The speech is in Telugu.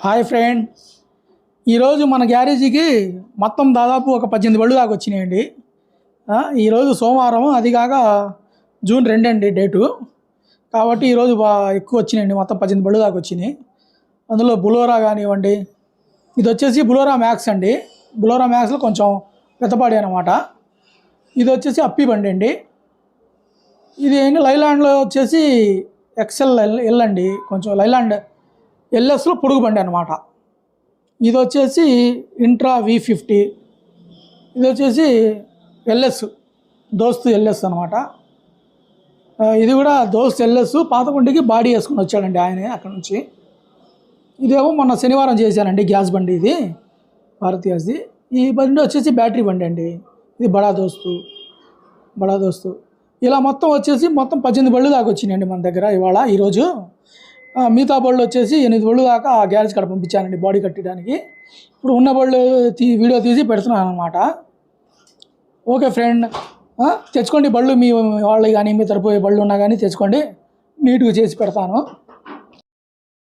హాయ్ ఫ్రెండ్, ఈరోజు మన గ్యారేజీకి మొత్తం దాదాపు ఒక 18 బళ్ళు దాకా వచ్చినాయండి. ఈరోజు సోమవారం, అది కాక జూన్ 2 అండి డేటు. కాబట్టి ఈరోజు ఎక్కువ వచ్చినాయండి, మొత్తం 18 బళ్ళు దాకా వచ్చినాయి. అందులో బులోరా కానివ్వండి, ఇది వచ్చేసి బులోరా మ్యాక్స్ అండి. బులోరా మ్యాక్స్లో కొంచెం పెద్దపాడి అనమాట. ఇది వచ్చేసి అప్పి బండి అండి. ఇది ఏంటి లైలాండ్లో వచ్చేసి ఎల్ అండి, కొంచెం లైలాండ్ ఎల్ఎస్లో పొడుగు బండి అనమాట. ఇది వచ్చేసి ఇంట్రా V50, ఇది వచ్చేసి ఎల్ఎస్, దోస్తు ఎల్ఎస్ అనమాట. ఇది కూడా దోస్తు ఎల్ఎస్. పాతకుండికి బాడీ వేసుకుని వచ్చాడండి ఆయనే అక్కడ నుంచి. ఇదేమో మొన్న శనివారం చేశానండి, గ్యాస్ బండి. ఇది భారత్ గ్యాస్ది. ఈ బండి వచ్చేసి బ్యాటరీ బండి అండి. ఇది బడా దోస్తు. ఇలా మొత్తం వచ్చేసి 18 బళ్ళు దాకా వచ్చినాయండి మన దగ్గర ఈరోజు. మిగతా బళ్ళు వచ్చేసి 8 బళ్ళు దాకా గ్యారేజ్ కాడ పంపించానండి బాడీ కట్టడానికి. ఇప్పుడు ఉన్న బళ్ళు వీడియో తీసి పెడుతున్నాను అనమాట. ఓకే ఫ్రెండ్, తెచ్చుకోండి బళ్ళు, మీ వాళ్ళు కానీ మీ తరపు బళ్ళు ఉన్నా కానీ తెచ్చుకోండి, నీట్గా చేసి పెడతాను.